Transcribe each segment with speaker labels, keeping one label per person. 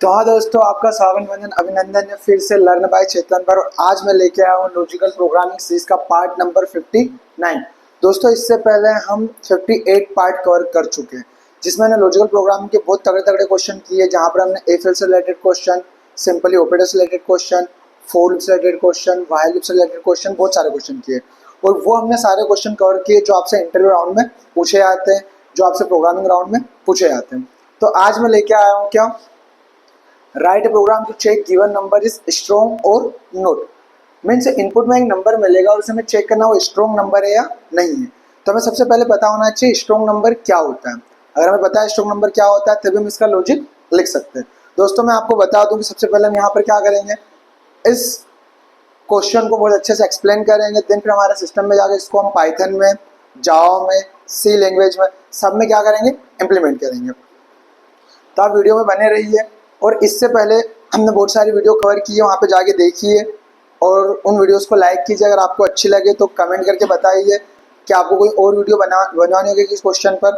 Speaker 1: तो हाँ दोस्तों, आपका स्वागत वंदन अभिनंदन है फिर से लर्न बाय चेतन पर। और आज मैं लेके आया हूँ लॉजिकल प्रोग्रामिंग सीरीज का पार्ट नंबर 59। दोस्तों, इससे पहले हम 58 पार्ट कवर कर चुके हैं, जिसमें हमने लॉजिकल प्रोग्रामिंग के बहुत तगड़े तगड़े क्वेश्चन किए, जहाँ पर हमने एफ से रिलेटेड क्वेश्चन, सिंपली ऑपरेटर से रिलेटेड क्वेश्चन, फोर लूप से रिलेटेड क्वेश्चन, व्हाइल लूप से रिलेटेड क्वेश्चन, बहुत सारे क्वेश्चन किए। और वो हमने सारे क्वेश्चन कवर किए जो आपसे इंटरव्यू राउंड में पूछे जाते हैं, जो आपसे प्रोग्रामिंग राउंड में पूछे जाते हैं। तो आज मैं लेके आया हूँ क्या, write program to check given number is strong और नॉट। मीन्स इनपुट में एक नंबर मिलेगा और उसे हमें चेक करना वो स्ट्रॉन्ग नंबर है या नहीं है। तो हमें सबसे पहले पता होना चाहिए स्ट्रॉन्ग नंबर क्या होता है। अगर हमें पता है स्ट्रॉन्ग नंबर क्या होता है तभी हम इसका लॉजिक लिख सकते हैं। दोस्तों, मैं आपको बता दूं कि सबसे पहले हम यहाँ पर क्या करेंगे, इस क्वेश्चन को बहुत अच्छे से एक्सप्लेन करेंगे। देन फिर हमारे सिस्टम में जाकर इसको हम पाइथन में, जावा में, सी लैंग्वेज में, सब में क्या करेंगे, इम्प्लीमेंट करेंगे। तो आप वीडियो में बने रहिए। और इससे पहले हमने बहुत सारी वीडियो कवर की है, वहाँ पे जाके देखिए और उन वीडियोस को लाइक कीजिए। अगर आपको अच्छी लगे तो कमेंट करके बताइए कि आपको कोई और वीडियो बनवानी होगी इस क्वेश्चन पर।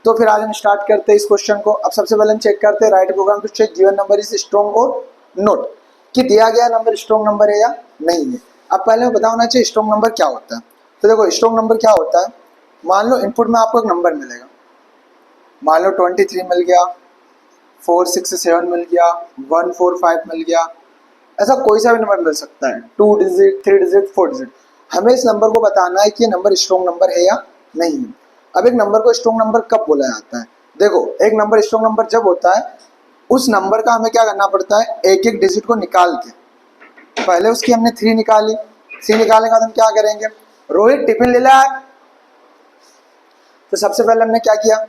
Speaker 1: तो फिर आज हम स्टार्ट करते हैं इस क्वेश्चन को। अब सबसे पहले हम चेक करते हैं write program to check given number is strong और नॉट, कि दिया गया नंबर स्ट्रॉन्ग नंबर है या नहीं है। अब पहले हमें पता होना चाहिए स्ट्रॉन्ग नंबर क्या होता है। तो देखो, स्ट्रॉन्ग नंबर क्या होता है, मान लो इनपुट में आपको एक नंबर मिलेगा, मान लो 23 मिल गया, 467 मिल गया, 145 मिल गया, ऐसा कोई सा भी नंबर मिल सकता है, 2 डिजिट, 3 डिजिट, 4 डिजिट। हमें इस नंबर को बताना है कि ये नंबर स्ट्रॉन्ग नंबर है या नहीं है। अब एक नंबर को स्ट्रॉन्ग नंबर कब बोला जाता है, देखो, एक नंबर स्ट्रॉन्ग नंबर जब होता है, उस नंबर का हमें क्या करना पड़ता है, एक एक डिजिट को निकाल के, पहले उसकी हमने 3 निकाली, 3 निकालने के बाद हम क्या करेंगे, रोहित टिफिन ले ला। तो सबसे पहले हमने क्या किया,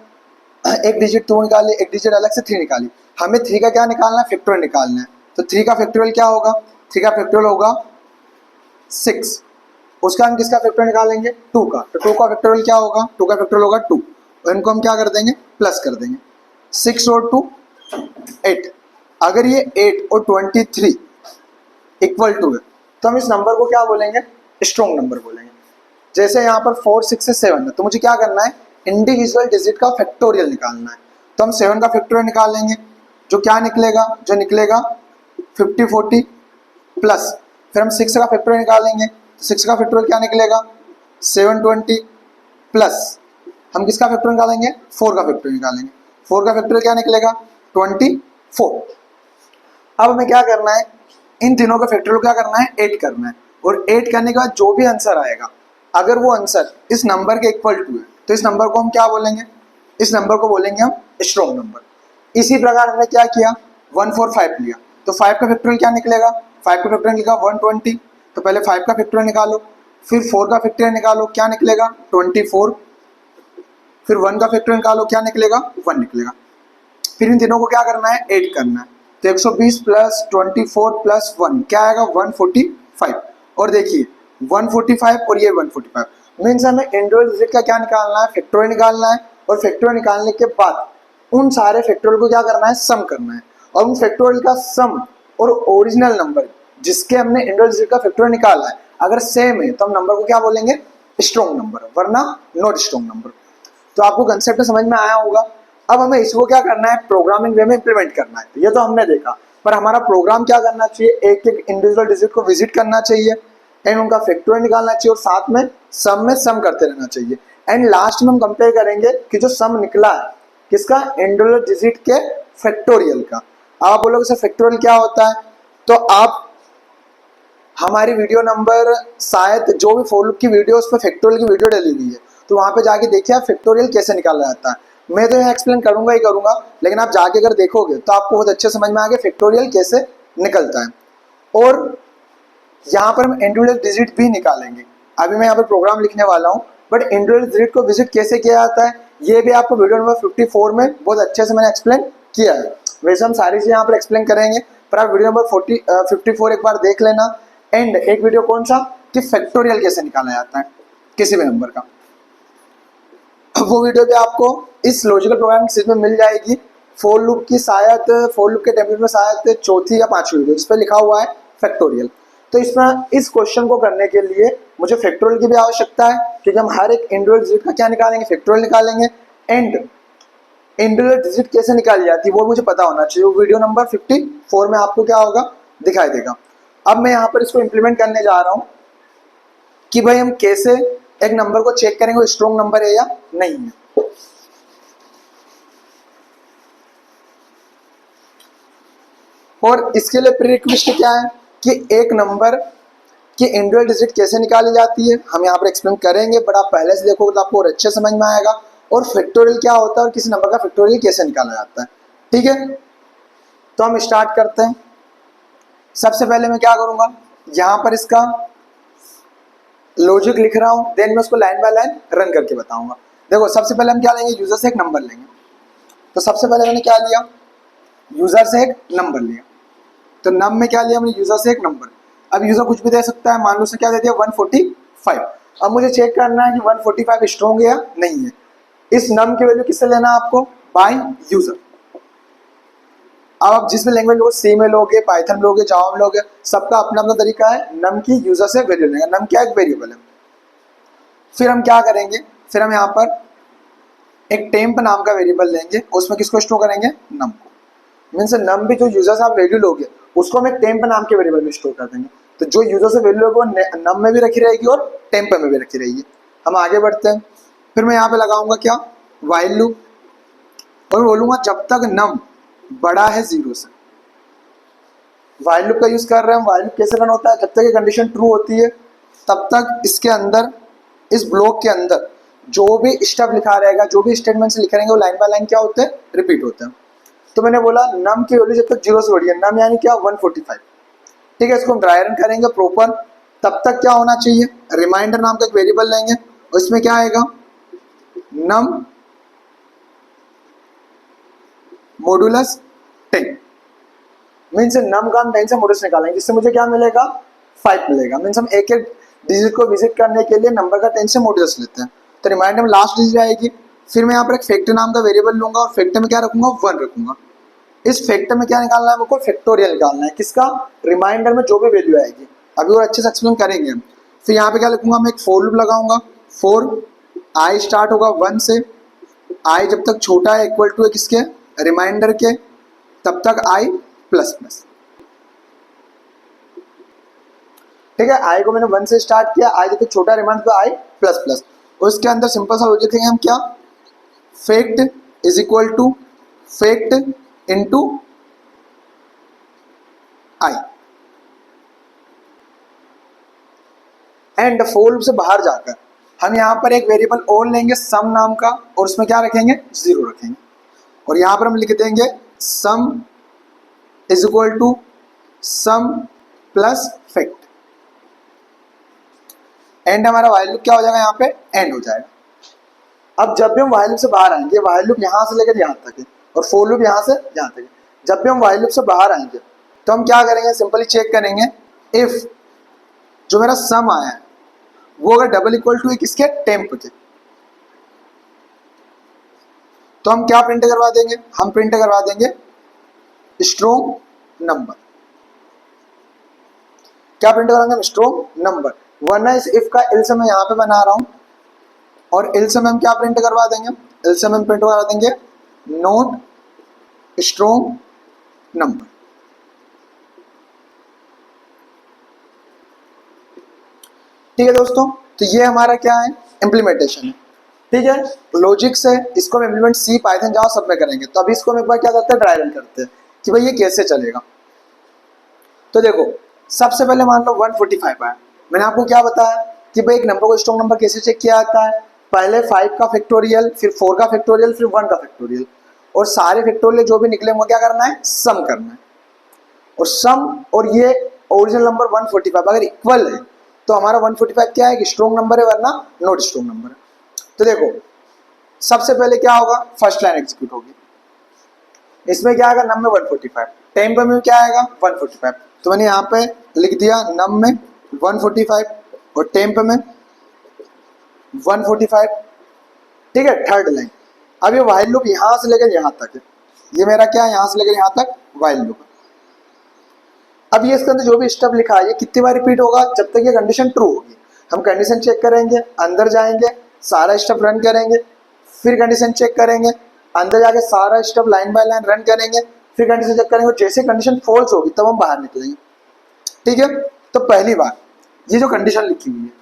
Speaker 1: एक डिजिट 2 निकाली, एक डिजिट अलग से 3 निकाली। हमें 3 का क्या निकालना है, फैक्टोरियल निकालना है। तो 3 का फैक्टोरियल क्या होगा, 3 का फैक्टोरियल होगा 6। उसका हम किसका फैक्टोरियल निकालेंगे, 2 का। तो 2 का फैक्टोरियल क्या होगा, 2 का फैक्टोरियल होगा 2। और इनको हम क्या कर देंगे, प्लस कर देंगे। 6 और 2 8। अगर ये 8 और 23 इक्वल टू है तो हम इस नंबर को क्या बोलेंगे, स्ट्रॉन्ग नंबर बोलेंगे। जैसे यहाँ पर 4, 6 से 7 है, तो मुझे क्या करना है, इंडिविजुअल डिजिट का फैक्टोरियल निकालना है। तो हम 7 का फैक्टोरियल निकालेंगे, जो क्या निकलेगा, जो निकलेगा 50, 40 प्लस। फिर हम 6 का फैक्टोरियल निकालेंगे, 6 का फैक्टोरियल क्या निकलेगा, 720 प्लस। हम किसका फैक्टोरियल निकालेंगे, 4 का फैक्टोरियल निकालेंगे। 4 का फैक्टोरियल क्या निकलेगा, 24। अब हमें क्या करना है, इन तीनों का फैक्टोरियल क्या करना है, 8 करना है। और 8 करने के बाद जो भी आंसर आएगा, अगर वो आंसर इस नंबर के इक्वल टू है तो इस नंबर को हम क्या बोलेंगे, इस नंबर को बोलेंगे हम स्ट्रॉन्ग नंबर। इसी प्रकार हमने क्या किया, 145 लिया, तो 5 का फैक्टोरियल क्या निकलेगा, 5 का फैक्टोरियल निकलेगा 120। तो पहले 5 का फैक्टोरियल निकालो, फिर 4 का फैक्टोरियल निकालो, क्या निकलेगा 24। फिर 1 का फैक्टोरियल निकालो, क्या निकलेगा 1 निकलेगा। फिर इन तीनों को क्या करना है, 8 करना है। तो 120 प्लस 24 प्लस 1 क्या आएगा, 145। और देखिए 145 और ये 145, मीन्स हमें इंडिविजुअल डिजिट का क्या निकालना है, फैक्टोरियल निकालना है। और फैक्टोरियल निकालने के बाद उन सारे फैक्टोरियल को क्या करना है, सम करना है। और उन फैक्टोरियल का सम और ओरिजिनल नंबर जिसके हमने इंडिविजुअल डिजिट का फैक्टोरियल निकाला है अगर सेम है तो हम नंबर को क्या बोलेंगे, स्ट्रॉन्ग नंबर, वरना नॉट स्ट्रॉन्ग नंबर। तो आपको कंसेप्ट समझ में आया होगा। अब हमें इसको क्या करना है, प्रोग्रामिंग वे में इंप्लीमेंट करना है। ये तो हमने देखा, पर हमारा प्रोग्राम क्या करना चाहिए, एक एक इंडिविजुअल डिजिट को विजिट करना चाहिए एंड उनका फैक्टोरियल निकालना चाहिए और साथ में सम करते रहना चाहिए। एंड लास्ट में हम कंपेयर करेंगे कि जो सम निकला है किसका, इंडिविजुअल डिजिट के फैक्टोरियल का। आप बोलोगे सर फैक्टोरियल क्या होता है, तो आप हमारी वीडियो नंबर, शायद जो भी फॉर लूप की वीडियो उस पर फैक्टोरियल की वीडियो डली हुई है, तो वहाँ पे जाके देखिए आप फैक्टोरियल कैसे निकाला जाता है। मैं तो यहाँ एक्सप्लेन करूंगा ही करूंगा, लेकिन आप जाके अगर देखोगे तो आपको बहुत अच्छे समझ में आएगा फैक्टोरियल कैसे निकलता है। और यहाँ पर हम इंडिविजुअल डिजिट भी निकालेंगे। अभी मैं यहाँ पर प्रोग्राम लिखने वाला हूँ, बट इंडिविजुअल डिजिट को विजिट कैसे किया जाता है ये भी आपको वीडियो नंबर 54 में बहुत अच्छे से मैंने एक्सप्लेन किया है। वैसे हम सारी चीज़ें यहाँ पर एक्सप्लेन करेंगे, पर आप वीडियो नंबर 54 एक बार देख लेना। एंड एक वीडियो कौन सा, कि फैक्टोरियल कैसे निकाला जाता है किसी भी नंबर का, वो वीडियो भी आपको इस लॉजिकल प्रोग्रामिंग सीरीज में मिल जाएगी। फॉर लूप की शायद, फॉर लूप के टेम्पलेट में शायद चौथी या 5वीं वीडियो, जिस पर लिखा हुआ है फैक्टोरियल। तो इसमें इस क्वेश्चन को करने के लिए मुझे फैक्टोरियल की भी आवश्यकता है, क्योंकि हम हर एक इंडिविजुअल डिजिट का क्या निकालेंगे, फैक्टोरियल निकालेंगे। एंड इंडिविजुअल डिजिट कैसे निकाली जाती है वो मुझे पता होना चाहिए। वो वीडियो नंबर 54 में आपको क्या होगा, दिखाई देगा। अब मैं यहाँ पर इसको इम्प्लीमेंट करने जा रहा हूँ कि भाई हम कैसे एक नंबर को चेक करेंगे वो स्ट्रॉन्ग नंबर है या नहीं है। और इसके लिए प्रीरिक्विजिट क्या है कि एक नंबर की इंडिविजुअल डिजिट कैसे निकाली जाती है हम यहाँ पर एक्सप्लेन करेंगे, बट आप पहले से देखोगे तो आपको और अच्छे समझ में आएगा। और फैक्टोरियल क्या होता है और किसी नंबर का फैक्टोरियल कैसे निकाला जाता है। ठीक है, तो हम स्टार्ट करते हैं। सबसे पहले मैं क्या करूंगा, यहाँ पर इसका लॉजिक लिख रहा हूँ, देन मैं उसको लाइन बाय लाइन रन करके बताऊंगा। देखो सबसे पहले हम क्या लेंगे, यूजर से एक नंबर लेंगे। तो सबसे पहले मैंने क्या लिया, यूजर से एक नंबर लिया। तो नम में क्या लिया हमने, यूजर से एक नंबर। अब यूजर कुछ भी दे सकता है, मान लो उसने क्या दे दिया 145। अब मुझे चेक करना है कि 145 स्ट्रॉन्ग है या नहीं है। इस नम की वैल्यू किससे लेना है आपको, बाय यूजर। अब आप जिस भी लैंग्वेज लोगे, सी में लोगे, पाइथन में लोगे, जावा में लोगे, सबका अपना अपना तरीका है नम की यूजर से वैल्यू लेगा। नम क्या, एक वेरिएबल है। फिर हम क्या करेंगे, फिर हम यहाँ पर एक टेम्प नाम का वेरिएबल लेंगे, उसमें किसको स्टोर करेंगे, नम को। मीन्स नम भी जो यूजर से आप वैल्यू लोगे उसको हम एक टेम्प नाम के वेरिएबल में स्टोर कर देंगे। तो जो यूजर से वैल्यू लोगे वो नम में भी रखी रहेगी और टेम्प में भी रखी रहेगी। हम आगे बढ़ते हैं। फिर मैं यहाँ पे लगाऊंगा क्या, व्हाइल लूप, और बोलूंगा जब तक नम बड़ा है 0 से। व्हाइल लूप का यूज कर रहे हैं। व्हाइल लूप कैसे रन होता है, जब तक ये कंडीशन ट्रू होती है तब तक इसके अंदर, इस ब्लॉक के अंदर जो भी स्टेप लिखा रहेगा, जो भी स्टेटमेंट से लिखे रहेंगे वो लाइन बाय लाइन क्या होते हैं, रिपीट होते हैं। तो मैंने बोला नम की वैल्यू जब तक 0 से बड़ी है, नम यानी क्या 145। ठीक है, इसको हम ड्राई रन करेंगे प्रॉपर। तब तक क्या होना चाहिए, रिमाइंडर नाम का एक वेरिएबल लेंगे और इसमें क्या आएगा, नम मॉडुलस 10। मीन्स नम का हम 10 से मॉडुलस निकालेंगे, जिससे मुझे क्या मिलेगा, 5 मिलेगा। मीन्स हम एक एक डिजिट को विजिट करने के लिए नंबर का 10 से मॉडुलस लेते हैं। तो रिमाइंडर में लास्ट डिजिट आएगी। फिर मैं यहाँ पर एक फैक्टर नाम का वेरिएबल लूंगा और फैक्टर में क्या रखूंगा, 1 रखूंगा। इस फैक्टर में क्या निकालना है, मुझको फैक्टोरियल निकालना है। किसका, रिमाइंडर में जो भी वैल्यू आएगी। अभी और अच्छे से एक्सप्लेन करेंगे हम। फिर यहाँ पे क्या लिखूंगा, मैं एक फॉर लूप लगाऊंगा। फॉर आई स्टार्ट होगा 1 से, आई जब तक छोटा है इक्वल टू है किसके, रिमाइंडर के, तब तक आई प्लस प्लस। ठीक है, आई को मैंने 1 से स्टार्ट किया, आई जब तक छोटा रिमाइंडर तो आई प्लस प्लस। उसके अंदर सिंपल सा लॉजिक है हम क्या, fact is equal to fact into i. And for loop से बाहर जाकर हम यहाँ पर एक वेरिएबल और लेंगे सम नाम का, और उसमें क्या रखेंगे, 0 रखेंगे। और यहाँ पर हम लिख देंगे sum is equal to sum plus fact. And हमारा व्हाइल लूप क्या हो जाएगा, यहाँ पे एंड हो जाएगा। अब जब भी हम व्हाइल लूप से बाहर आएंगे, व्हाइल लूप यहाँ से लेकर यहाँ तक है और फॉर लूप यहाँ से यहाँ तक है। जब भी हम व्हाइल लूप से बाहर आएंगे तो हम क्या करेंगे, सिंपली चेक करेंगे इफ जो मेरा सम आया है वो अगर डबल इक्वल टू है किसके, टेम्प के, तो हम क्या प्रिंट करवा देंगे, हम प्रिंट करवा देंगे स्ट्रॉन्ग नंबर। क्या प्रिंट कराएंगे, स्ट्रॉन्ग नंबर। वरना इस इफ का एल्स मैं यहाँ पे बना रहा हूँ, और एल्स में हम क्या प्रिंट करवा देंगे, एल्स में हम प्रिंट करवा देंगे नोट स्ट्रॉन्ग नंबर। ठीक है दोस्तों, तो ये हमारा क्या है, इम्प्लीमेंटेशन है। ठीक है, लॉजिक से इसको हम इम्प्लीमेंट सी, पाइथन, जावा सब में करेंगे। तो अभी इसको हम एक बार क्या करते हैं, ड्राई रन करते हैं कि भाई ये कैसे चलेगा। तो देखो सबसे पहले मान लो 145 आया। मैंने आपको क्या बताया कि भाई एक नंबर को स्ट्रॉन्ग नंबर कैसे चेक किया जाता है, पहले 5 का फैक्टोरियल, फिर 4 का फैक्टोरियल, फिर 1 का फैक्टोरियल, और सारे फैक्टोरियल जो भी निकले उनको क्या करना है, सम करना है। और सम और ये ओरिजिनल नंबर 145 अगर इक्वल है तो हमारा 145 क्या है, कि स्ट्रॉन्ग नंबर है, वरना नॉट स्ट्रॉन्ग नंबर है। तो देखो सबसे पहले क्या होगा, फर्स्ट लाइन एग्जीक्यूट होगी। इसमें क्या आएगा, नम में 145, टेम्प में क्या आएगा 145। तो मैंने यहाँ पे लिख दिया नम में 145 और टेम्प में 145। ठीक है, थर्ड लाइन। अब ये व्हाइल लूप यहाँ से लेकर यहाँ तक है, ये मेरा क्या है, यहाँ से लेकर यहाँ तक व्हाइल लूप। अब ये इसके अंदर जो भी स्टेप लिखा है ये कितनी बार रिपीट होगा, जब तक ये कंडीशन ट्रू होगी। हम कंडीशन चेक करेंगे, अंदर जाएंगे, सारा स्टेप रन करेंगे, फिर कंडीशन चेक करेंगे, अंदर जाके सारा step line by line run करेंगे, फिर कंडीशन चेक करेंगे, जैसे कंडीशन फॉल्स होगी तब हम बाहर निकलेंगे। ठीक है, तो पहली बात ये जो कंडीशन लिखी हुई है,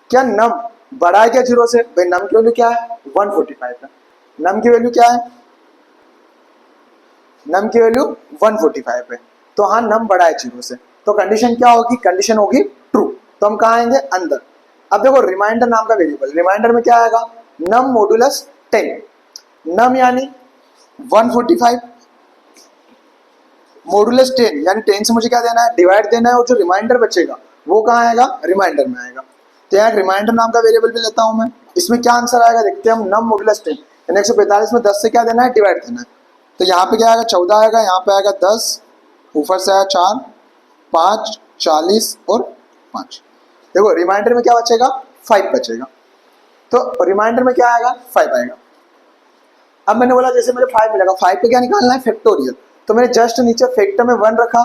Speaker 1: क्या नम बड़ा है क्या जीरो से? भाई नम की वैल्यू क्या है? 145 है। नम की वैल्यू क्या है? नम की वैल्यू 145 है। तो हाँ नम बड़ा है जीरो से, तो कंडीशन क्या होगी? कंडीशन होगी ट्रू। तो हम कहाँ आएंगे? अंदर। अब देखो रिमाइंडर नाम का वेरिएबल, रिमाइंडर में क्या आएगा? नम मॉडुलस 10। नम यानी 145 मॉडुलस 10 यानी 10 से मुझे क्या देना है? डिवाइड देना है, और जो रिमाइंडर बचेगा वो कहाँ आएगा? रिमाइंडर में आएगा। तो यहाँ रिमाइंडर नाम का वेरिएबल भी लेता हूं मैं। इसमें क्या आंसर आएगा देखते हैं हम। नम मॉडुलस 10 यानी 145 में 10 से क्या देना है? डिवाइड देना है। तो यहाँ पे क्या आएगा? 14 आएगा, यहाँ पे आएगा 10, ऊपर से आया 4, 5, 40 और 5। देखो रिमाइंडर में क्या बचेगा? 5 बचेगा। तो रिमाइंडर में क्या आएगा? 5 आएगा। अब मैंने बोला जैसे मुझे 5 मिलेगा, 5 पे क्या निकालना है? फैक्टोरियल। तो मैंने जस्ट नीचे फैक्टर में 1 रखा।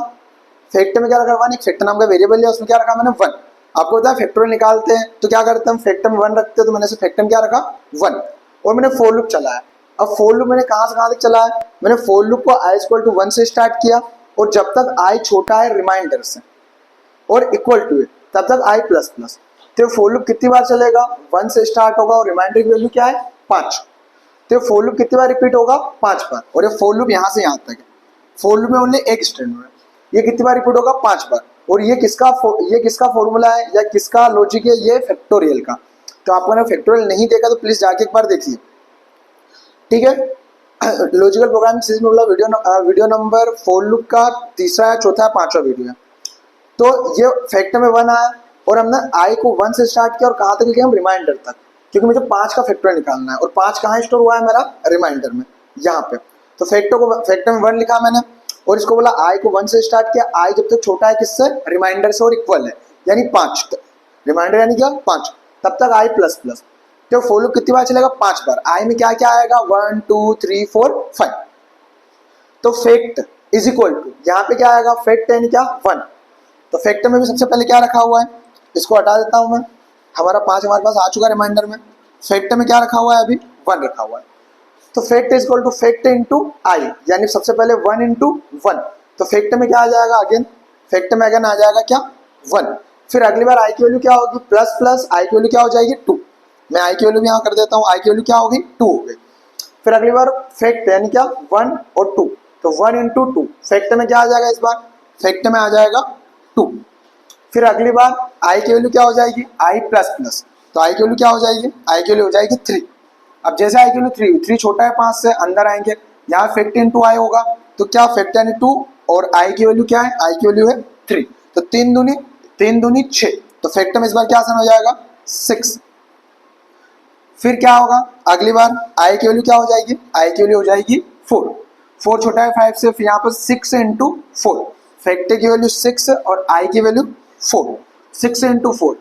Speaker 1: फैक्टर में क्या रखा? 1। एक फैक्टर नाम का वेरिएबल है, उसमें क्या रखा मैंने? 1। आपको पता है फैक्टोरियल निकालते हैं तो क्या करते हैं? फैक्टर में 1 रखते हैं, तो मैंने से फैक्टर में क्या रखा? 1। और मैंने फोर लूप चलाया। अब फोर लूप मैंने कहाँ से कहाँ तक चलाया? मैंने फोर लूप को i इक्वल टू 1 से स्टार्ट किया, और जब तक i छोटा है रिमाइंडर से और इक्वल टू है तब तक i प्लस प्लस। तो फोर लूप कितनी बार चलेगा? 1 से स्टार्ट होगा, और रिमाइंडर की वैल्यू क्या है? 5। तो फोर लूप कितनी बार रिपीट होगा? 5 बार। और ये फोर लूप यहाँ से यहाँ तक है। फोर लूप में ओनली एक स्टेटमेंट है, ये कितनी बार रिपीट होगा? 5 बार। और ये किसका फॉर्मूला है या किसका लॉजिक है? ये फैक्टोरियल का। तो आपको ना फैक्टोरियल नहीं देखा तो प्लीज जाके एक बार देखिए। ठीक है, लॉजिकल प्रोग्रामिंग सीरीज में बोला वीडियो नंबर फोर लूप का तीसरा है, चौथा है, पांचवा वीडियो है। तो ये फैक्टर में 1 आया, और हमने i को 1 से स्टार्ट किया और कहाँ तक लिखे हम? रिमाइंडर तक, क्योंकि मुझे 5 का फैक्टर निकालना है, और 5 कहाँ स्टोर हुआ है मेरा? रिमाइंडर में, यहाँ पे। तो फैक्टर में 1 लिखा मैंने, और इसको बोला i को 1 से स्टार्ट किया। i जब तक छोटा है किससे? रिमाइंडर से, और इक्वल है यानी 5। रिमाइंडर यानी क्या? 5। तब तक i प्लस प्लस। तो फोर लूप कितनी बार चलेगा? 5 बार। i में क्या क्या आएगा? 1 2 3 4 5। तो फैक्ट इज इक्वल टू, यहाँ पे क्या आएगा? फैक्ट यानी क्या? 1। तो फैक्टर में भी सबसे पहले क्या रखा हुआ है? इसको हटा देता हूं मैं। हमारा 5 हमारे पास आ चुका रिमाइंडर में। फैक्टर में क्या रखा हुआ है? अभी 1 रखा हुआ है। तो fact is equal to fact into i, यानी सबसे पहले 1 इंटू 1। तो फैक्टर में क्या आ जाएगा? अगेन फैक्टर में अगेन आ जाएगा क्या? 1। फिर अगली बार i की वैल्यू क्या होगी? प्लस प्लस i की वैल्यू क्या हो जाएगी? 2। मैं i की वैल्यू भी यहाँ कर देता हूँ। i की वैल्यू क्या होगी? 2 हो गई। फिर अगली बार फैक्ट यानी क्या? 1 और 2। तो 1 इंटू 2। फैक्टर में क्या आ जाएगा? इस बार फैक्टर में आ जाएगा 2। फिर अगली बार i की वैल्यू क्या हो जाएगी? i plus plus. तो i की वैल्यू क्या हो जाएगी? i की वैल्यू हो जाएगी 3। अब जैसे i की वैल्यू 3 छोटा है 5 से, अंदर आएंगे, यहाँ फैक्ट इंटू i होगा, तो क्या? फैक्ट यानी 2, और i की वैल्यू क्या है? i की वैल्यू है 3। तो 3 दूनी 6। तो फैक्टर में इस बार क्या आसान हो जाएगा? 6। फिर क्या होगा? अगली बार i की वैल्यू क्या हो जाएगी? i की वैल्यू हो जाएगी 4। 4 छोटा है 5 से, फिर यहाँ पर 6 इंटू 4। फैक्टर की वैल्यू 6 और i की वैल्यू 4। 6 इंटू 4,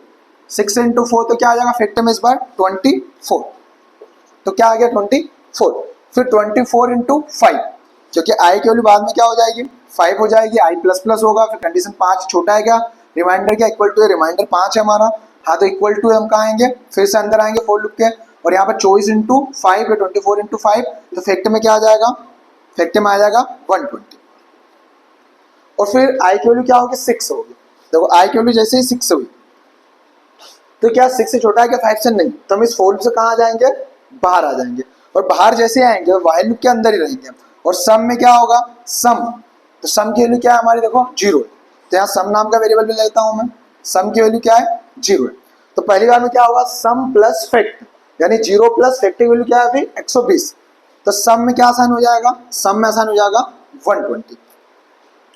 Speaker 1: 6 इंटू 4 तो क्या आ जाएगा? फैक्टर में इस बार 24। तो क्या आ गया? 24। फिर 24 इंटू 5, क्योंकि i की वैल्यू बाद में क्या हो जाएगी? 5 हो जाएगी। i प्लस प्लस होगा, फिर कंडीशन 5 छोटा है क्या? रिमाइंडर क्या? इक्वल टू है। रिमाइंडर 5 है हमारा। हाँ तो इक्वल टू है, हम कहाँ आएंगे? फिर से अंदर आएंगे फोर लूप के, और यहाँ पर 24 इंटू 5 है, 24 इंटू 5। तो फैक्टर में क्या आ जाएगा? फैक्टर में आ जाएगा 120। और फिर i की वैल्यू क्या होगी? 6 होगी। देखो i की वैल्यू जैसे ही 6 हुई, तो क्या 6 से छोटा है क्या 5 से? नहीं। तो हम इस फोर लूप से कहाँ आ जाएंगे? बाहर आ जाएंगे, और बाहर जैसे आएंगे व्हाइल लूप के अंदर ही रहेंगे। और सम में क्या होगा? सम। तो सम की वैल्यू क्या है हमारी? देखो 0 है। तो यहाँ सम नाम का वेरिएबल भी लेता हूँ मैं। सम की वैल्यू क्या है? 0 है। तो पहली बार में क्या होगा? सम प्लस फैक्ट, यानी 0 प्लस फैक्ट की वैल्यू क्या है? अभी 120। तो सम में क्या आसान हो जाएगा? सम में आसान हो जाएगा 120।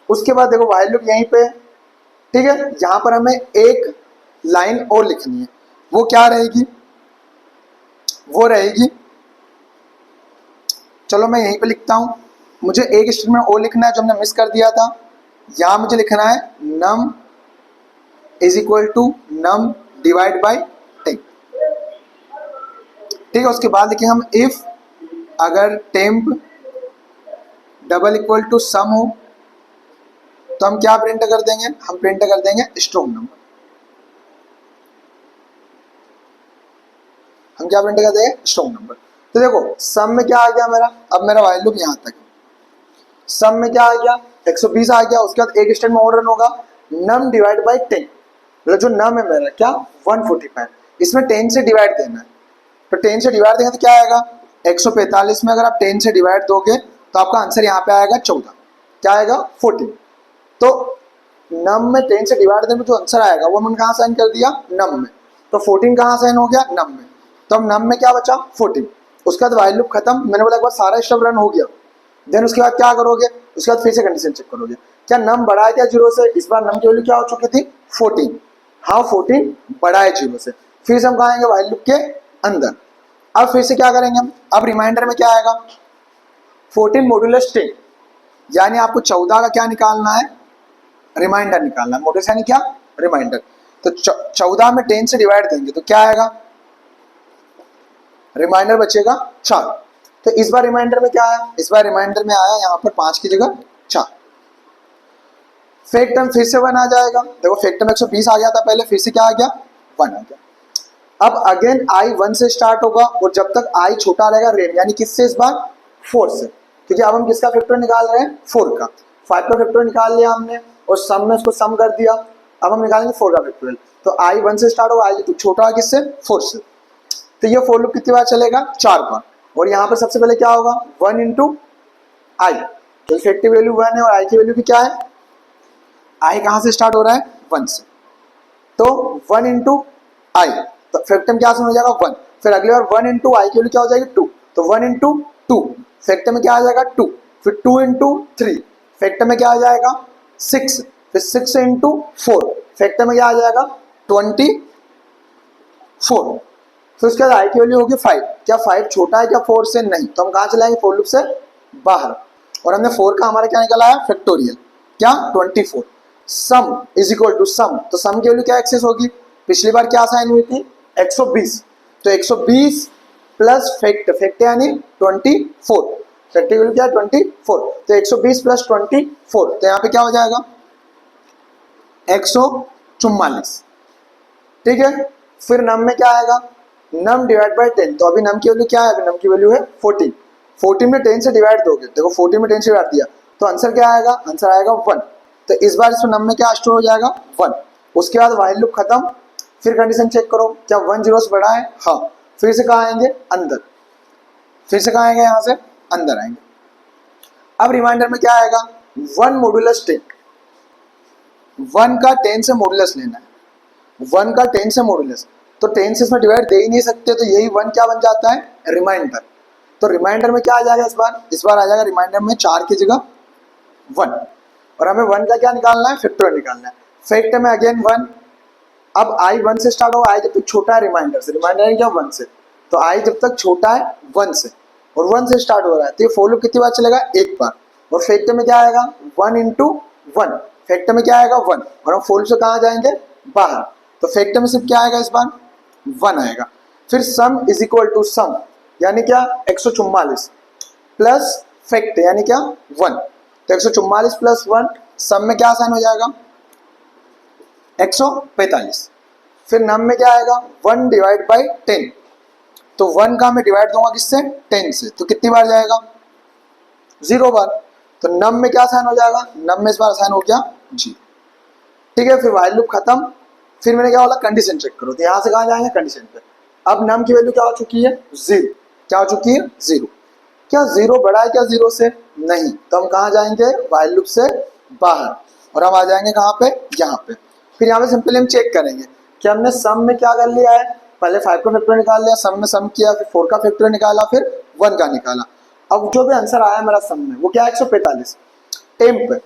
Speaker 1: उसके बाद देखो व्हाइल लूप यहीं पे, ठीक है। यहाँ पर हमें एक लाइन और लिखनी है, वो क्या रहेगी? वो रहेगी, चलो मैं यहीं पे लिखता हूँ। मुझे एक स्टेटमेंट और लिखना है जो हमने मिस कर दिया था। यहाँ मुझे लिखना है num is equal to num divide by 10। ठीक है, उसके बाद लिखेंगे हम इफ अगर temp double equal to sum हो, तो हम क्या प्रिंट कर देंगे? हम प्रिंट कर देंगे स्ट्रॉन्ग नंबर। हम क्या प्रिंट कर देंगे? Strong number. तो देखो सम में क्या आ गया मेरा, अब मेरा वाइल लूप यहाँ तक, सम में क्या आ गया 120 आ गया। उसके बाद एक स्टेप में और रन होगा, नम डिवाइड बाई 10, मतलब जो नम है मेरा क्या 145, इसमें 10 से डिवाइड देना है। तो 10 से डिवाइड देंगे तो क्या आएगा 145 में अगर आप 10 से डिवाइड दोगे तो आपका आंसर यहाँ पे आएगा 14, क्या आएगा 14। तो नम में 10 से डिवाइड देने में जो आंसर आएगा वो मैंने कहाँ साइन कर दिया नम में, तो 14 कहाँ साइन हो गया नम में, तो अब नम में क्या बचा 14। उसके बाद वाइल लूप खत्म, मैंने बोला एक बार सारा स्टेप रन हो गया, देन उसके बाद क्या करोगे, उसके बाद फिर से कंडीशन चेक करोगे क्या नम बड़ा है क्या 0 से। इस बार नम की वैल्यू क्या हो चुकी थी 14, हाँ 14 बड़ा है 0 से। फिर से हम कहाँ आएंगे वाइल लूप के अंदर, अब फिर से क्या करेंगे हम, अब रिमाइंडर में क्या आएगा 14 मॉड्यूलस 10, यानी आपको 14 का क्या निकालना है रिमाइंडर निकालना है, मॉड्यूलस यानी क्या रिमाइंडर। तो 14 में 10 से डिवाइड देंगे तो क्या आएगा रिमाइंडर बचेगा 4। तो इस बार रिमाइंडर में क्या आया, इस बार रिमाइंडर में आया यहाँ पर 5 की जगह 4। फेक टर्म फिर से 1 आ जाएगा, देखो फेक टर्म 120 आ गया था पहले, फिर से क्या आ गया 1 आ गया। अब अगेन आई 1 से स्टार्ट होगा और जब तक आई छोटा रहेगा रेम, यानी किससे इस बार 4 से, क्योंकि अब हम किसका फैक्टर निकाल रहे हैं 4 का। 5 का फैक्टर निकाल लिया हमने और सम में उसको सम कर दिया, अब हम निकालेंगे 4 का फैक्टोरियल। तो आई 1 से स्टार्ट होगा, आई तो छोटा है किससे 4 से, तो ये फॉर लूप कितनी बार चलेगा 4 बार। और यहाँ पर सबसे पहले क्या होगा 1 इंटू आई, तो इफेक्टिव वैल्यू 1 है और आई की वैल्यू भी क्या है, आई कहाँ से स्टार्ट हो रहा है 1 से, तो 1 इंटू आई, तो फैक्टर क्या हो जाएगा 1। फिर अगली बार 1 इंटू आई की वैल्यू क्या हो जाएगी 2, तो 1 इंटू 2, फैक्टर में क्या आ जाएगा 2, फिर 2 इंटू 3, फैक्टर में क्या आ जाएगा 6, फिर 6 इंटू 4, फैक्टर में क्या आ जाएगा 24। फिर उसके बाद आई की वैल्यू होगी 5, क्या 5 छोटा है क्या 4 से, नहीं, तो हम कहाँ चलाएंगे फॉर लूप से बाहर, और हमने 4 का हमारा क्या निकला है फैक्टोरियल क्या 24। सम इज इक्वल टू सम, तो सम की वैल्यू क्या एक्सेस होगी, पिछली बार क्या साइन हुई थी 120, तो 120 प्लस फैक्ट, फैक्ट यानी 24, फैक्ट की वैल्यू क्या है 24, तो 120 प्लस 24, तो यहाँ पे क्या हो जाएगा 144, ठीक है। फिर नम में क्या आएगा नम डिवाइड बाई 10, तो अभी नम की वैल्यू क्या है, अभी नम की वैल्यू है 14, 14 में 10 से डिवाइड दोगे, देखो 14 में 10 से डिवाइड दिया तो आंसर क्या आएगा, आंसर आएगा 1। तो इस बार इसमें नम में क्या स्टोर हो जाएगा 1। उसके बाद वाइल लूप खत्म, फिर कंडीशन चेक करो क्या 1 0 से बड़ा है, हाँ, फिर से कहाँ आएंगे अंदर, फिर से कहाँ आएंगे यहाँ से अंदर आएंगे। अब रिमाइंडर में क्या आएगा 1 मॉड्यूलस 10, 1 का 10 से मॉड्यूलस लेना है, 1 का 10 से मॉड्यूलस, तो 10 से इसमें डिवाइड दे ही नहीं सकते, तो यही 1 क्या बन जाता है रिमाइंडर। तो रिमाइंडर में क्या आ जाएगा इस बार आ जाएगा रिमाइंडर में 4 की जगह 1, और हमें 1 का क्या निकालना है फैक्टर निकालना है, फैक्टर में अगेन 1। अब आई 1 से स्टार्ट होगा, आई जब तक छोटा है रिमाइंडर से, रिमाइंडर क्या 1 से, तो आई जब तक छोटा है 1 से और 1 से स्टार्ट हो रहा है, तो ये फॉर लूप कितनी बार चलेगा एक बार, और फैक्टर में क्या आएगा 1 इंटू 1, फैक्टर में क्या आएगा 1, और हम फॉर लूप से कहाँ जाएंगे बाहर, तो फैक्टर में सिर्फ क्या आएगा इस बार 1 आएगा। फिर सम इज इक्वल टू सम, यानी क्या 144 प्लस फैक्ट यानी क्या 1, तो 144 प्लस 1, सम में क्या साइन हो जाएगा 145। फिर नम में क्या आएगा 1 डिवाइड बाई 10, तो 1 का मैं डिवाइड दूंगा किससे 10 से, तो कितनी बार जाएगा 0 बार, तो नम में क्या साइन हो जाएगा, नम में इस बार साइन हो गया जी, ठीक है। फिर वाइल लूप खत्म, फिर मैंने क्या बोला कंडीशन चेक करो, तो यहाँ से कहाँ जाएंगे कंडीशन पे। अब नम की वैल्यू क्या हो चुकी है 0, क्या हो चुकी है 0, क्या 0 बड़ा है क्या 0 से, नहीं, तो हम कहाँ जाएंगे वाइल लूप से बाहर, और हम आ जाएंगे कहाँ पे यहाँ पे। फिर यहाँ पे सिंपली हम चेक करेंगे कि हमने सम में क्या कर लिया है, पहले 5 का फैक्टर निकाल लिया, सम में सम किया, फिर 4 का फैक्टर निकाला, फिर 1 का निकाला। अब जो भी आंसर आया मेरा सम में वो क्या है 145 टेम्प पे।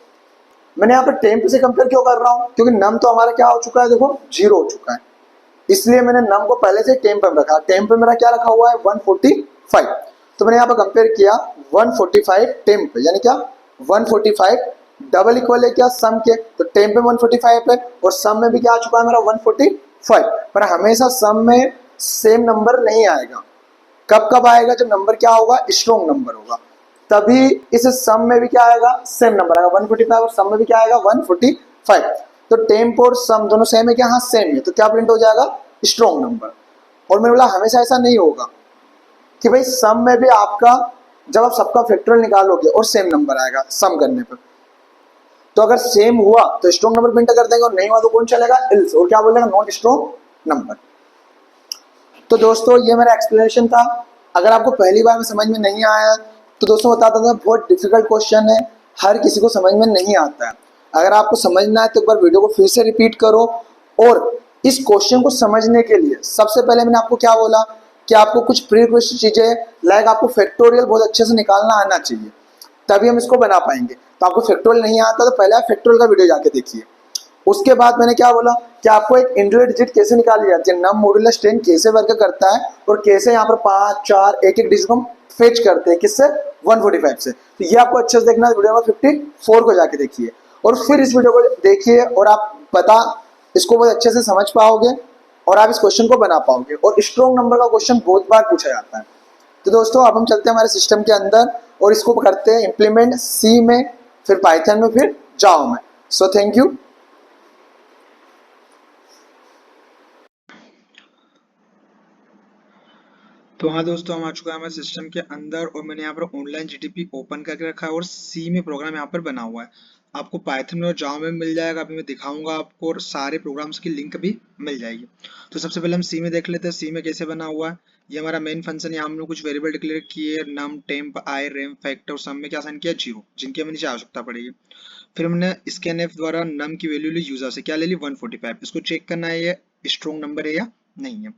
Speaker 1: मैंने यहाँ पे टेम्प से कंपेयर क्यों कर रहा हूँ, क्योंकि नम तो हमारा क्या हो चुका है देखो 0 हो चुका है, इसलिए मैंने नम को पहले से टेम्प पे रखा, टेम्प पे मेरा क्या रखा हुआ है 145, तो मैंने यहाँ पे कंपेयर किया 145 टेम्प, यानी क्या 145 डबल इक्वल है क्या सम के, तो टेम्प पे 145 है और सम में भी क्या आ चुका है मेरा 145, पर हमेशा सम में सेम नंबर नहीं आएगा, कब कब आएगा जब नंबर क्या होगा स्ट्रॉन्ग नंबर होगा, तभी इस सम में भी क्या आएगा सेम नंबर आएगा 145, और सम में भी क्या आएगा 145। तो टेम्प और सम दोनों सेम है क्या, हाँ सेम है, तो क्या प्रिंट हो जाएगा स्ट्रॉन्ग नंबर। और मैंने बोला हमेशा ऐसा नहीं होगा, कि भाई सम में भी आपका जब आप सबका फैक्टोरियल निकालोगे और सेम नंबर आएगा सम करने पर, तो अगर सेम हुआ तो स्ट्रॉन्ग नंबर प्रिंट कर देंगे और नहीं हुआ तो कौन चलेगा, इल्स, और क्या बोलेगा, नॉट स्ट्रॉन्ग नंबर। तो दोस्तों ये मेरा एक्सप्लेनेशन था। अगर आपको पहली बार में समझ में नहीं आया तो दोस्तों बताता हूँ, बहुत डिफिकल्ट क्वेश्चन है, हर किसी को समझ में नहीं आता है। अगर आपको समझना है तो एक बार वीडियो को फिर से रिपीट करो, और इस क्वेश्चन को समझने के लिए सबसे पहले मैंने आपको क्या बोला कि आपको कुछ प्री क्वेश्चन चीजें लाइक आपको फैक्टोरियल बहुत अच्छे से निकालना आना चाहिए, तभी हम इसको बना पाएंगे। तो आपको फैक्टोरियल नहीं आता तो पहले आप फैक्टोरियल का वीडियो जाके देखिए। उसके बाद मैंने क्या बोला कि आपको एक इंडिविजुअल डिजिट कैसे निकाली जाती है, नम मॉड्यूलस 10 कैसे वर्क करता है, और कैसे यहाँ पर 5 4 एक एक डिजिट को फेच करते हैं, किससे, 145 से। तो ये आपको अच्छे से देखना है, वीडियो नंबर 54 को जाके देखिए, और फिर इस वीडियो को देखिए और आप इसको बहुत अच्छे से समझ पाओगे और आप इस क्वेश्चन को बना पाओगे। और स्ट्रॉन्ग नंबर का क्वेश्चन बहुत बार पूछा जाता है। तो दोस्तों अब हम चलते हैं हमारे सिस्टम के अंदर और इसको करते हैं इम्प्लीमेंट सी में, फिर पाइथन में, फिर जावा में। So thank you.
Speaker 2: तो हाँ दोस्तों, हम आ चुका है हमारे सिस्टम के अंदर और मैंने यहाँ पर ऑनलाइन जीटीपी ओपन करके रखा है और सी में प्रोग्राम यहाँ पर बना हुआ है। आपको पाइथन में और जावा में मिल जाएगा, अभी मैं दिखाऊंगा आपको, और सारे प्रोग्राम्स की लिंक भी मिल जाएगी। तो सबसे पहले हम सी में देख लेते हैं सी में कैसे बना हुआ है। ये हमारा मेन फंक्शन, यहाँ हमने कुछ वेरिएबल डिक्लेयर किए, नम, टेम्प, आई, रेम, फैक्ट, और सम में क्या साइन किया, 0, जिनकी हमें नीचे आवश्यकता पड़ेगी। फिर हमने स्कैनएफ द्वारा नम की वैल्यू ली यूजर से, क्या ले ली, 145। इसको चेक करना है ये स्ट्रॉन्ग नंबर है या नहीं है।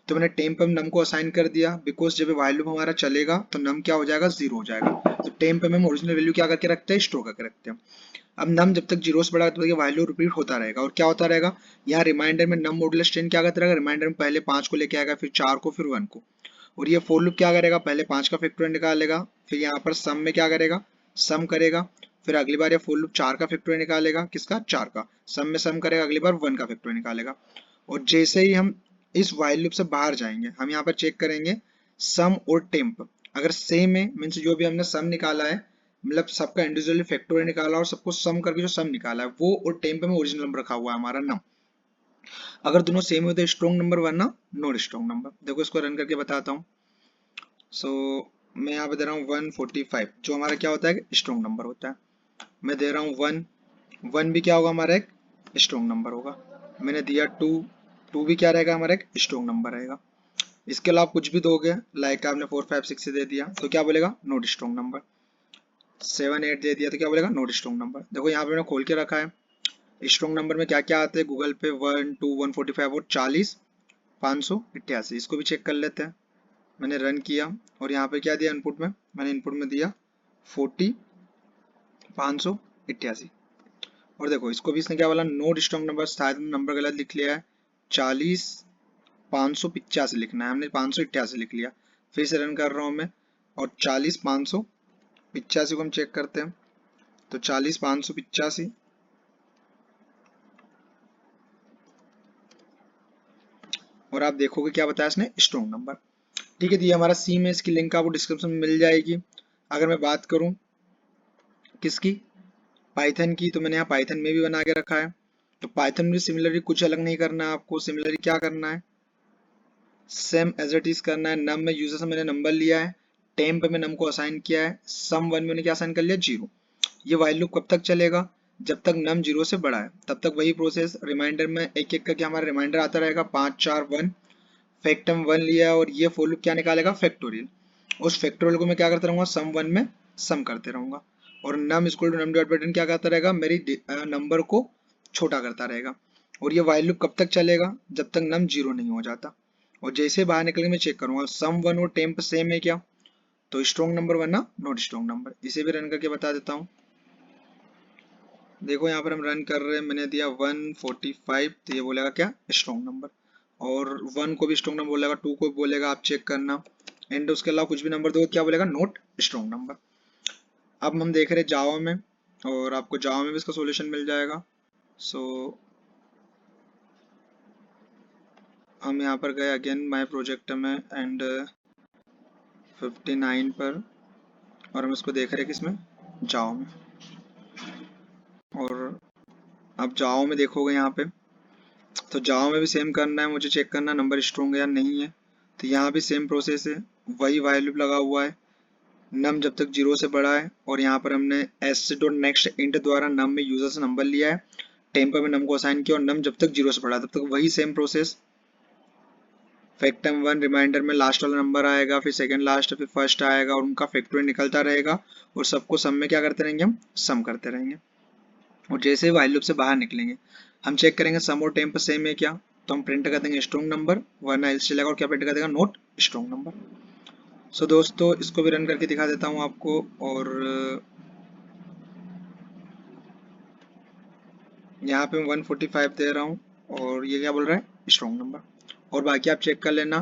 Speaker 2: तो मैंने टेम्प में नम को असाइन कर दिया, बिकॉज जब वाइल लूप हमारा चलेगा तो नम क्या हो जाएगा, 0 हो जाएगा। तो टेम्प में हम ओरिजिनल वैल्यू क्या करके रखते हैं, स्टोर करके रखते हैं। अब नम जब तक 0 से बड़ा तब तक वाइल लूप रिपीट होता रहेगा। और क्या होता रहेगा, यहाँ रिमाइंडर में नम मॉड्यूलस 10 क्या करता रहेगा, रिमाइंडर में पहले 5 को लेके आएगा, फिर 4 को, फिर 1 को। और ये फोर लूप क्या करेगा, पहले 5 का फैक्टोरियल निकालेगा, फिर यहाँ पर सम में क्या करेगा, सम करेगा। फिर अगली बार ये फोर लूप 4 का फैक्टोरियल निकालेगा, किसका, 4 का, सम में सम करेगा, अगली बार 1 का फैक्टोरियल निकालेगा। और जैसे ही हम इस वाइल लूप से बाहर जाएंगे, हम यहाँ पर चेक करेंगे सम और टेम्प अगर सेम है, मीन्स जो भी हमने सम निकाला है, मतलब सबका इंडिविजुअली फैक्टोरियल निकाला और सबको सम करके जो सम निकाला है वो, और टेम्प में ओरिजिनल नंबर रखा हुआ है हमारा नम। अगर दोनों सेम हो तो स्ट्रॉन्ग नंबर, वरना नॉट स्ट्रॉन्ग नंबर। देखो इसको रन करके बताता हूँ। सो मैं यहाँ पे दे रहा हूँ 145, जो हमारा क्या होता है, स्ट्रॉन्ग नंबर होता है। मैं दे रहा हूँ 1 भी क्या होगा, हमारा एक स्ट्रॉन्ग नंबर होगा। मैंने दिया 2 भी क्या रहेगा, हमारा एक स्ट्रॉन्ग नंबर रहेगा। इसके अलावा कुछ भी दोगे, लाइक आपने 4 5 6 दे दिया तो क्या बोलेगा, नॉट स्ट्रॉन्ग नंबर। 7 8 दे दिया तो क्या बोलेगा, नॉट स्ट्रॉन्ग नंबर। देखो यहाँ पे मैंने खोल के रखा है स्ट्रॉन्ग नंबर में क्या क्या आते हैं गूगल पे, 1 2 145 और 40 588। इसको भी चेक कर लेते हैं। मैंने रन किया और यहाँ पे क्या दिया इनपुट में, मैंने इनपुट में दिया 40 588। और देखो इसको भी इसने क्या बोला, नोट स्ट्रॉन्ग नंबर, शायद नंबर गलत लिख लिया है, 40 585 लिखना है, हमने 588 लिख लिया। फिर से रन कर रहा हूँ मैं, और 40 585 को हम चेक करते हैं। तो 40 585, और आप देखोगे क्या बताया इसने, स्ट्रॉन्ग नंबर। ठीक है, तो ये हमारा सी में, इसकी लिंक आपको डिस्क्रिप्शन में मिल जाएगी। अगर मैं बात करूं किसकी, पाइथन की, तो मैंने यहाँ पाइथन में भी बना के रखा है। तो पाइथन में सिमिलरली कुछ अलग नहीं करना है आपको, सिमिलरली क्या करना है, सेम एज इट इज करना है। नम में यूजर से मैंने नंबर लिया है, टेम्प में नम को असाइन किया है, सम 1 में मैंने क्या असाइन कर लिया, 0। ये वाइल लूप कब तक चलेगा, जब तक नम 0 से बड़ा है, तब तक वही प्रोसेस। रिमाइंडर में एक एक करके हमारा रिमाइंडर आता रहेगा, 5 4 1, फैक्टम 1 लिया, और ये फॉर लूप क्या निकालेगा, फैक्टोरियल। उस फैक्टोरियल को मैं क्या करता रहूंगा, सम 1 में सम करते रहूंगा। और num equal to num dot button क्या करता रहेगा, मेरी नंबर को छोटा करता रहेगा। और ये वाइल लूप कब तक चलेगा, जब तक नम 0 नहीं हो जाता। और जैसे बाहर निकल के मैं चेक करूंगा सम 1 और टेम्प सेम है क्या, तो स्ट्रॉन्ग नंबर, वरना नॉट स्ट्रॉन्ग नंबर। इसे भी रन करके बता देता हूँ। देखो यहाँ पर हम रन कर रहे हैं, मैंने दिया 145, तो ये बोलेगा क्या, स्ट्रॉन्ग नंबर। और 1 को भी स्ट्रॉन्ग नंबर बोलेगा, 2 को भी बोलेगा, आप चेक करना। एंड उसके अलावा कुछ भी नंबर दो क्या बोलेगा, नॉट स्ट्रॉन्ग नंबर। अब हम देख रहे हैं जावा में, और आपको जावा में भी इसका सॉल्यूशन मिल जाएगा। सो हम यहाँ पर गए अगेन माय प्रोजेक्ट में, एंड 59 पर, और हम इसको देख रहे हैं किसमें, जावा में। और आप जावा में देखोगे यहाँ पे, तो जावा में भी सेम करना है, मुझे चेक करना नंबर स्ट्रॉन्ग है या नहीं है। तो यहाँ भी सेम प्रोसेस है, वही वाइल लूप लगा हुआ है, नम जब तक 0 से बड़ा है, और यहाँ पर हमने s.next इंट द्वारा नम में यूजर से नंबर लिया है, टेम्पर में नम को असाइन किया और नम जब तक 0 से बड़ा है तब तक वही सेम प्रोसेस। फैक्टम 1 रिमाइंडर में लास्ट वाला नंबर आएगा, फिर सेकंड लास्ट, फिर फर्स्ट आएगा और उनका फैक्टोरियल निकलता रहेगा और सबको सम में क्या करते रहेंगे, हम सम करते रहेंगे। और जैसे वाइल लूप से बाहर निकलेंगे हम चेक करेंगे सम और टेम्पर सेम है क्या, तो हम प्रिंट कर देंगे स्ट्रॉन्ग नंबर, वरना एल्स चलेगा, और क्या प्रिंट कर देगा, नोट स्ट्रॉन्ग नंबर। सो दोस्तों इसको भी रन करके दिखा देता हूँ आपको, और यहाँ पे मैं 145 दे रहा हूँ और ये क्या बोल रहा है, स्ट्रॉन्ग नंबर। और बाकी आप चेक कर लेना।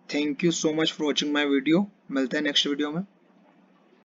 Speaker 2: Thank you so much for watching my video, मिलते हैं नेक्स्ट वीडियो में।